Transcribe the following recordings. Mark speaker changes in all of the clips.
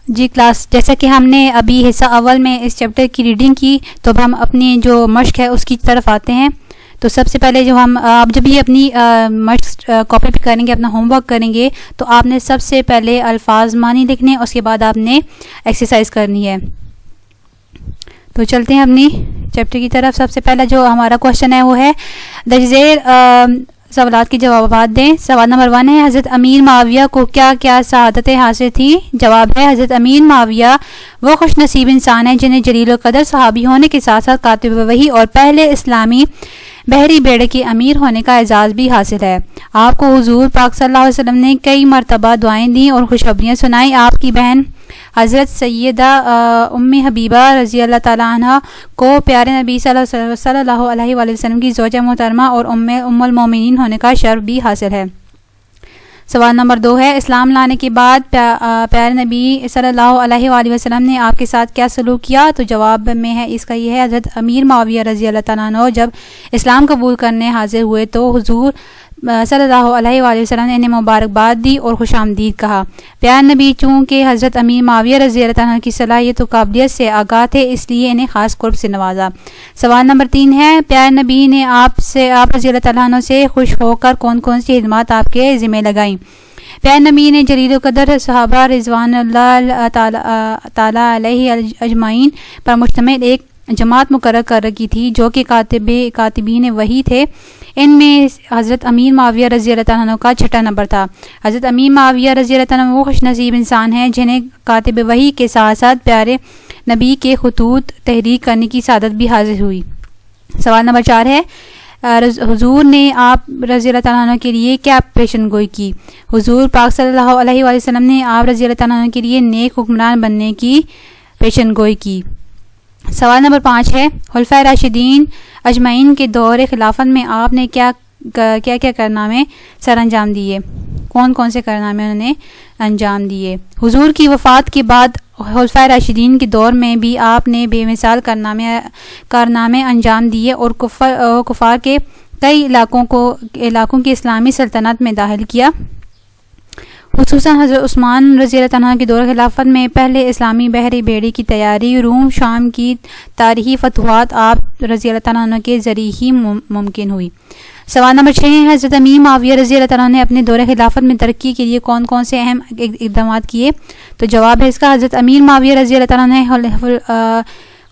Speaker 1: جی class, جیسا کہ ہم نے ابھی حصہ اول میں اس چیپٹر کی ریڈنگ کی، تو اب ہم اپنی جو مشق ہے اس کی طرف آتے ہیں. تو سب سے پہلے جو آپ جب یہ اپنی مشق کاپی پہ کریں گے، اپنا ہوم ورک کریں گے، تو آپ نے سب سے پہلے الفاظ معنی لکھنے، اس کے بعد آپ نے ایکسرسائز کرنی ہے. تو چلتے ہیں اپنی چیپٹر کی طرف. سب سے پہلا جو ہمارا کوشچن ہے وہ ہے درج ذیل سوالات کے جوابات دیں. سوال نمبر 1 ہے حضرت امیر معاویہ کو کیا کیا سعادتیں حاصل تھی؟ جواب ہے حضرت امیر معاویہ وہ خوش نصیب انسان ہیں جنہیں جلیل القدر صحابی ہونے کے ساتھ ساتھ کاتب وحی اور پہلے اسلامی بحری بیڑے کے امیر ہونے کا اعزاز بھی حاصل ہے. آپ کو حضور پاک صلی اللہ علیہ وسلم نے کئی مرتبہ دعائیں دیں اور خوشخبریاں سنائیں. آپ کی بہن حضرت سیدہ ام حبیبہ رضی اللہ تعالیٰ عنہ کو پیارے نبی صلی اللہ علیہ وآلہ وسلم کی زوجہ محترمہ اور ام المومنین ہونے کا شرف بھی حاصل ہے. سوال نمبر 2 ہے اسلام لانے کے بعد پیارے نبی صلی اللہ علیہ وآلہ وسلم نے آپ کے ساتھ کیا سلوک کیا؟ تو جواب میں ہے اس کا یہ ہے حضرت امیر معاویہ رضی اللہ تعالیٰ عنہ جب اسلام قبول کرنے حاضر ہوئے تو حضور صلی اللہ علیہ وآلہ وسلم نے انہیں مبارکباد دی اور خوش آمدید کہا. پیارے نبی چونکہ حضرت امیر معاویہ رضی اللہ عنہ کی صلاحیت و قابلیت سے آگاہ تھے، اس لیے انہیں خاص قرب سے نوازا. سوال نمبر 3 ہے پیارے نبی نے آپ رضی اللہ تعالیٰ عنہ سے خوش ہو کر کون کون سی خدمات آپ کے ذمہ لگائیں؟ پیارے نبی نے جلیل القدر صحابہ رضوان اللہ تعالی علیہ اجمعین پر مشتمل ایک جماعت مقرر کر رکھی تھی جو کہ کاتبین وحی تھے. ان میں حضرت امیر معاویہ رضی اللہ عنہ کا 6 نمبر تھا. حضرت امیر معاویہ رضی اللہ عنہ وہ خوش نصیب انسان ہیں جنہیں کاتب وحی کے ساتھ ساتھ پیارے نبی کے خطوط تحریر کرنے کی سعادت بھی حاصل ہوئی. سوال نمبر 4 ہے حضور نے آپ رضی اللہ تعالیٰ عنہ کے لیے کیا پیشن گوئی کی؟ حضور پاک صلی اللہ علیہ وآلہ وسلم نے آپ رضی اللہ تعالیٰ عنہ کے لیے نیک حکمران بننے کی پیشن گوئی کی. سوال نمبر 5 ہے خلفائے راشدین اجمعین کے دور خلافت میں آپ نے کیا کارنامے سر انجام دیے؟ کون کون سے کارنامے انہوں نے انجام دیے؟ حضور کی وفات کے بعد خلفائے راشدین کے دور میں بھی آپ نے بے مثال کارنامے انجام دیے اور کفار کے کئی علاقوں کی اسلامی سلطنت میں داخل کیا. خصوصاً حضرت عثمان رضی اللہ عنہ کے دور خلافت میں پہلے اسلامی بحری بیڑی کی تیاری، روم شام کی تاریخی فتوحات آپ رضی اللہ عنہ کے ذریعے ہی ممکن ہوئی. سوال نمبر 6 ہے حضرت امیر معاویہ رضی اللہ عنہ نے اپنے دور خلافت میں ترقی کے لیے کون کون سے اہم اقدامات کیے؟ تو جواب ہے اس کا حضرت امیر معاویہ رضی اللہ عنہ نے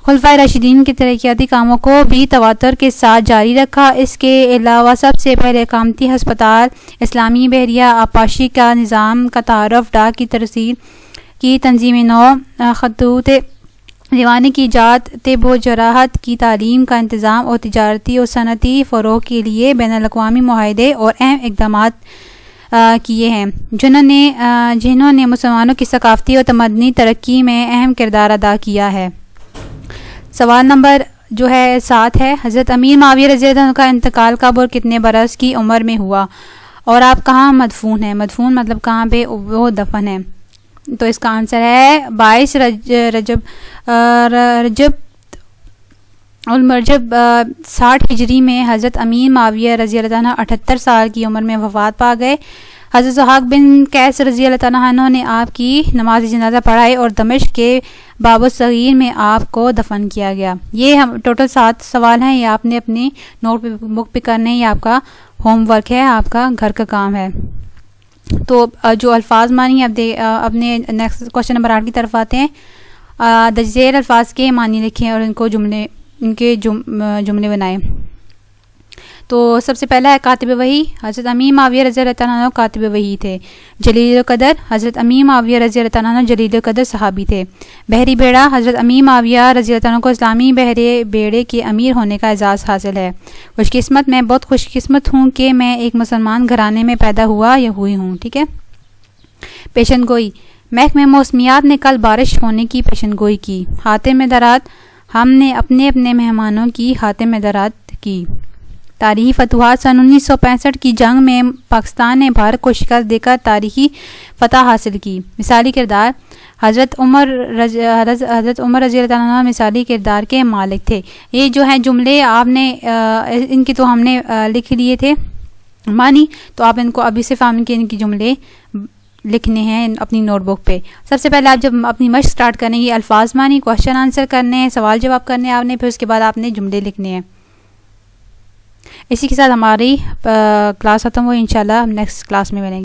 Speaker 1: خلفائے راشدین کے ترقیاتی کاموں کو بھی تواتر کے ساتھ جاری رکھا. اس کے علاوہ سب سے پہلے اقامتی ہسپتال، اسلامی بحریہ آبپاشی کا نظام کا تعارف، ڈاک کی ترسیل کی تنظیم نو، خطوط دیوانی کی ایجاد، طب و جراحت کی تعلیم کا انتظام اور تجارتی اور صنعتی فروغ کے لیے بین الاقوامی معاہدے اور اہم اقدامات کیے ہیں جنہوں نے مسلمانوں کی ثقافتی اور تمدنی ترقی میں اہم کردار ادا کیا ہے. سوال نمبر جو ہے 7 ہے حضرت امیر معاویہ رضی اللہ عنہ کا انتقال کب اور کتنے برس کی عمر میں ہوا اور آپ کہاں مدفون ہیں؟ مدفون مطلب کہاں پہ وہ دفن ہے. تو اس کا آنسر ہے 22 رجب المرجب 60 ہجری میں حضرت امیر معاویہ رضی اللہ عنہ 78 سال کی عمر میں وفات پا گئے. حضرت ضحاک بن قیس رضی اللہ عنہ نے آپ کی نماز جنازہ پڑھائی اور دمشق کے باب الصغیر میں آپ کو دفن کیا گیا. یہ ٹوٹل 7 سوال ہیں، یہ آپ نے اپنی نوٹ بک پہ کرنے، یہ آپ کا ہوم ورک ہے، آپ کا گھر کا کام ہے. تو جو الفاظ معنی اپنے نیکسٹ کوشچن نمبر 8 کی طرف آتے ہیں. درج ذیل الفاظ کے معنی لکھیں اور ان کے جملے بنائیں. تو سب سے پہلا ہے کاتب وحی. حضرت امیر معاویہ رضی اللہ عنہ کاتب وحی تھے. جلیل القدر حضرت امیر معاویہ رضی اللہ عنہ جلیل القدر صحابی تھے. بحری بیڑا حضرت امیر معاویہ رضی اللہ عنہ کو اسلامی بحری بیڑے کے امیر ہونے کا اعزاز حاصل ہے. خوش قسمت میں بہت خوش قسمت ہوں کہ میں ایک مسلمان گھرانے میں پیدا ہوا یا ہوئی ہوں. ٹھیک ہے. پیشن گوئی. محکمہ موسمیات نے کل بارش ہونے کی پیشن گوئی کی. خاتم درات ہم نے اپنے مہمانوں کی خاتم درات کی. تاریخی فتوحات. سن 1965 کی جنگ میں پاکستان نے بھارت کو شکست دے کر تاریخی فتح حاصل کی. مثالی کردار. حضرت عمر رضی اللہ عنہ مثالی کردار کے مالک تھے. یہ جو ہیں جملے آپ نے ان کی تو ہم نے لکھ لیے تھے معنی، تو آپ ان کو ابھی سے فہم کے ان کی جملے لکھنے ہیں اپنی نوٹ بک پہ. سب سے پہلے آپ جب اپنی مشق سٹارٹ کریں گے الفاظ مانی کوشچن آنسر کرنے ہیں, سوال جواب کرنے ہیں آپ نے, پھر اس کے بعد آپ نے جملے لکھنے ہیں. اسی کے ساتھ ہماری کلاس ختم ہوئی. انشاءاللہ ہم نیکسٹ کلاس میں ملیں گے.